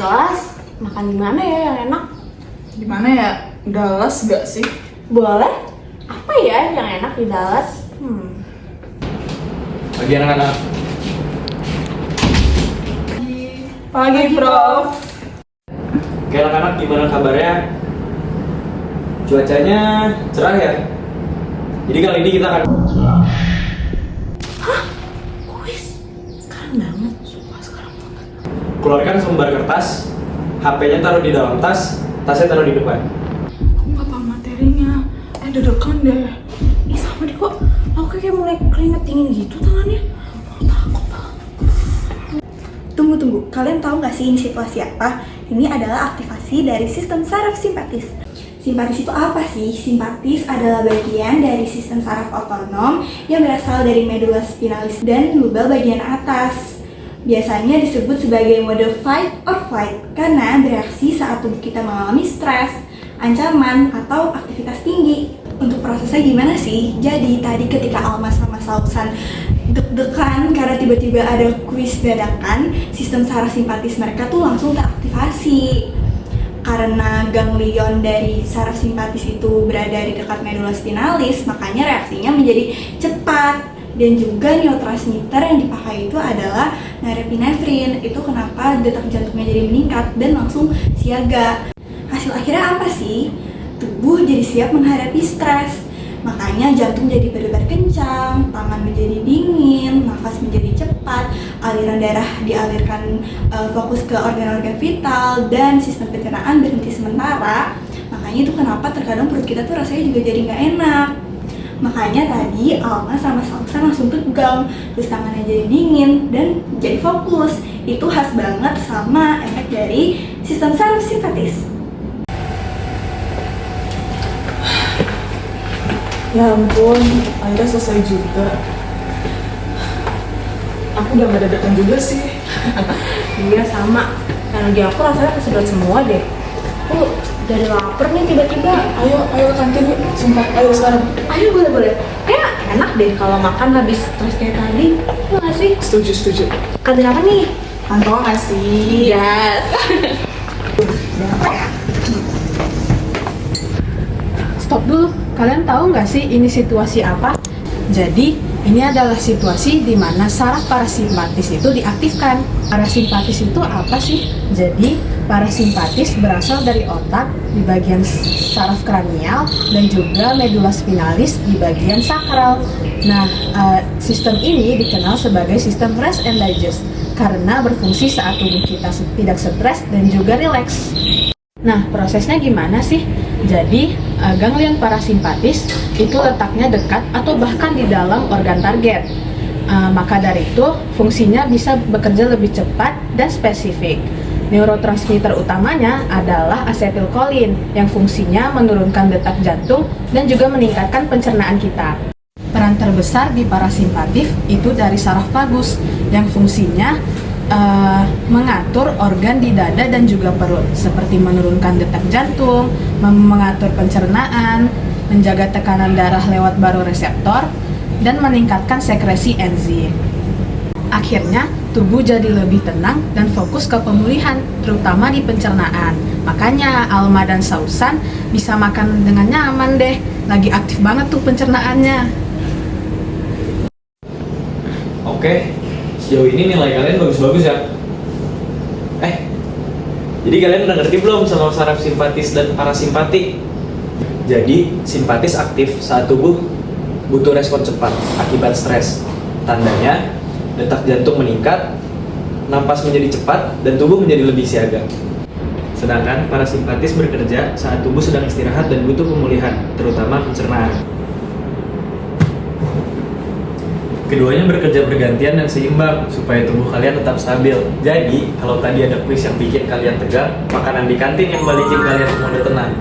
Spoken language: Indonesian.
kelas makan di mana ya yang enak? Di mana ya? Dallas gak sih? Boleh. Apa ya yang enak di Dallas? Pagi anak-anak. Pagi, Prof. Oke anak-anak, gimana kabarnya? Cuacanya cerah ya? Jadi kali ini kita akan Kuis? Sekarang banget, sumpah sekarang banget. keluarkan selembar kertas, HP-nya taruh di dalam tas, tasnya taruh di depan. Aku gak paham materinya. Deg-degan deh. Ih sama deh kok, aku kayak mulai keringet dingin gitu tangannya. Oh, takut banget. Tunggu, kalian tahu nggak sih ini situasi apa? Ini adalah aktivasi dari sistem saraf simpatis. Simpatis itu apa sih? Simpatis adalah bagian dari sistem saraf otonom yang berasal dari medula spinalis dan lubal bagian atas. Biasanya disebut sebagai mode fight or flight karena bereaksi saat tubuh kita mengalami stres, ancaman, atau aktivitas tinggi. Untuk prosesnya gimana sih? Jadi tadi ketika Alma sama Sausan deg-degan karena tiba-tiba ada kuis dadakan, sistem saraf simpatis mereka tuh langsung teraktivasi. Karena ganglion dari saraf simpatis itu berada di dekat medula spinalis, makanya reaksinya menjadi cepat. Dan juga neurotransmitter yang dipakai itu adalah norepinefrin. Itu kenapa detak jantungnya jadi meningkat dan langsung siaga. Hasil akhirnya apa sih? Tubuh jadi siap menghadapi stres. Makanya jantung jadi berdebar kencang, tangan menjadi dingin, nafas menjadi cepat, aliran darah dialirkan fokus ke organ-organ vital, dan sistem pencernaan berhenti sementara. Makanya itu kenapa terkadang perut kita tuh rasanya juga jadi nggak enak. Makanya tadi Alma sama Salsa langsung tegang, terus tangannya jadi dingin dan jadi fokus. Itu khas banget sama efek dari sistem saraf simpatis. Ya ampun, akhirnya selesai juga. Aku udah gak deg-degan juga sih. Iya sama, energi aku rasanya kesedot semua deh. Aku dari lapar nih tiba-tiba. Ayo ke kantin yuk, sumpah, ayo sekarang. Ayo boleh. Kayak enak deh kalau makan habis stres kayak tadi. Iya nggak sih? Setuju. Kantin apa nih? Kantong gak sih? Yes. Stop dulu, kalian tahu nggak sih ini situasi apa? Jadi, ini adalah situasi di mana saraf parasimpatis itu diaktifkan. Parasimpatis itu apa sih? Jadi, parasimpatis berasal dari otak di bagian saraf kranial dan juga medula spinalis di bagian sakral. Nah, sistem ini dikenal sebagai sistem rest and digest karena berfungsi saat tubuh kita tidak stres dan juga rileks. Nah, prosesnya gimana sih? Jadi, ganglion parasimpatis itu letaknya dekat atau bahkan di dalam organ target. Maka dari itu, fungsinya bisa bekerja lebih cepat dan spesifik. Neurotransmitter utamanya adalah asetilkolin yang fungsinya menurunkan detak jantung dan juga meningkatkan pencernaan kita. Peran terbesar di parasimpatif itu dari saraf vagus yang fungsinya mengatur organ di dada dan juga perut, seperti menurunkan detak jantung, mengatur pencernaan, menjaga tekanan darah lewat baroreseptor, dan meningkatkan sekresi enzim. Akhirnya, tubuh jadi lebih tenang dan fokus ke pemulihan, terutama di pencernaan. Makanya Alma dan Sausan bisa makan dengan nyaman deh, lagi aktif banget tuh pencernaannya. Oke, sejauh ini nilai kalian bagus-bagus ya. Jadi kalian udah ngerti belum sama saraf simpatis dan parasimpatik? Jadi, simpatis aktif saat tubuh butuh respon cepat akibat stres. Tandanya, detak jantung meningkat, napas menjadi cepat, dan tubuh menjadi lebih siaga. Sedangkan parasimpatis bekerja saat tubuh sedang istirahat dan butuh pemulihan, terutama pencernaan. Keduanya bekerja bergantian dan seimbang supaya tubuh kalian tetap stabil. Jadi, kalau tadi ada kuis yang bikin kalian tegang, makanan di kantin yang balikin kalian semua udah tenang.